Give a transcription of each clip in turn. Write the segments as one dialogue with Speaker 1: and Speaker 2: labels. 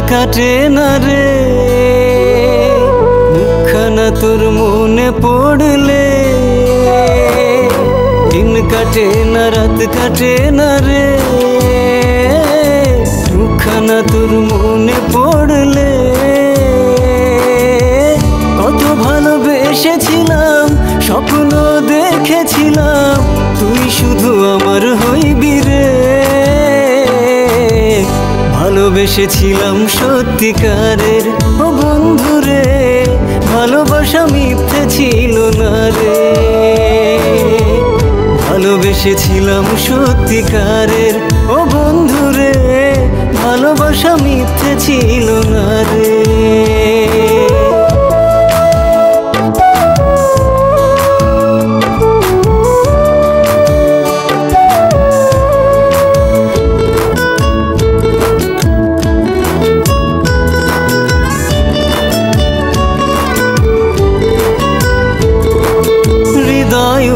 Speaker 1: কাটে না রে মুখখানা তোর মনে পড়লে দিন কাটে না রাত কাটে না রে মুখখানা তোর মনে পড়লে কত ভালোবেসেছিলাম স্বপ্ন দেখেছিলাম তুই শুধু আমার হইবি রে ভালোবেসেছিলাম সত্যিকারের ও বন্ধু রে ভালোবাসা মিথ্যে ছিল না রে ভালোবেসেছিলাম সত্যিকারের ও বন্ধু রে ভালোবাসা মিথ্যে ছিল না রে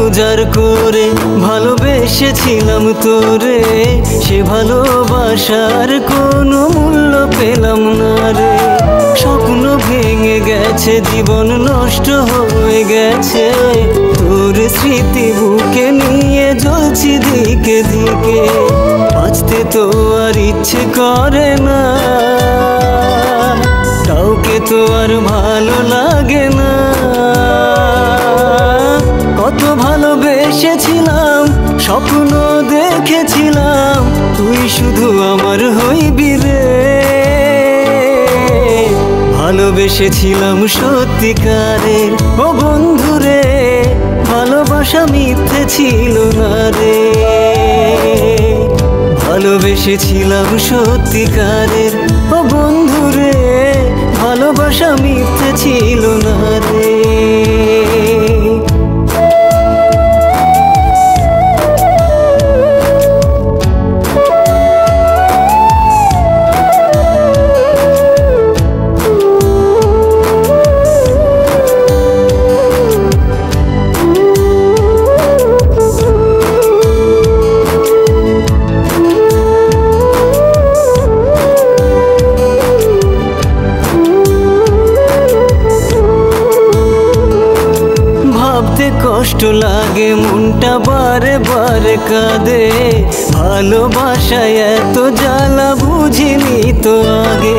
Speaker 1: উজার করে ভালোবেসেছিলাম তোরে সে ভালোবাসার কোনো মূল্য পেলাম না রে স্বপ্ন ভেঙে গেছে জীবন নষ্ট হয়ে গেছে তোর স্মৃতি বুকে নিয়ে জ্বলছি দিকে দিকে বাঁচতে তো আর ইচ্ছে করে না কাউকে তো আর ভালো লাগে না কত ভালোবেসেছিলাম স্বপ্ন দেখেছিলাম তুই শুধু আমার হইবি রে ভালোবেসেছিলাম সত্যিকারের ও বন্ধু রে ভালোবাসা মিথ্যে ছিল না রে ভালোবেসেছিলাম সত্যিকারের ও বন্ধু রে ভালোবাসা মিথ্যে ছিল না রে কষ্ট লাগে মনটা বারে বারে কাঁদে ভালোবাসায় এত জ্বালা বুঝিনি তো আগে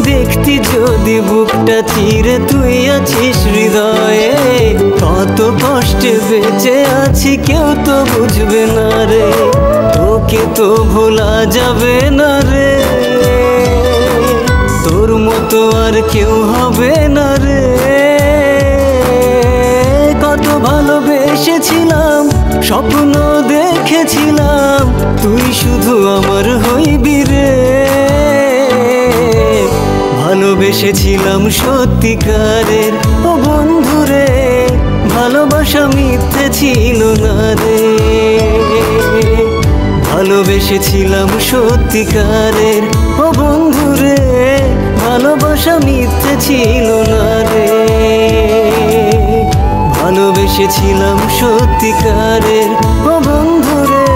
Speaker 1: দেখতি যদি বুকটা চিরে তুই আছিস হৃদয়ে কত কষ্টে বেঁচে আছি কেউ তো বুঝবে না রে তোকে তো ভোলা যাবে না রে তোর মতো আর কেউ হবে না রে কত ভালোবেসেছিলাম স্বপ্ন দেখেছিলাম তুই শুধু আমার হইবি রে ভালোবেসেছিলাম সত্যিকারের ও বন্ধু রে ভালোবাসা মিথ্যে ছিল না রে ভালোবেসেছিলাম সত্যিকারের ও বন্ধু রে ভালোবাসা মিথ্যে ছিল না রে ভালোবেসেছিলাম সত্যিকারের ও বন্ধু রে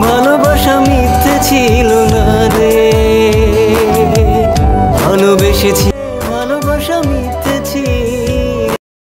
Speaker 1: ভালোবাসা মিথ্যে ছিল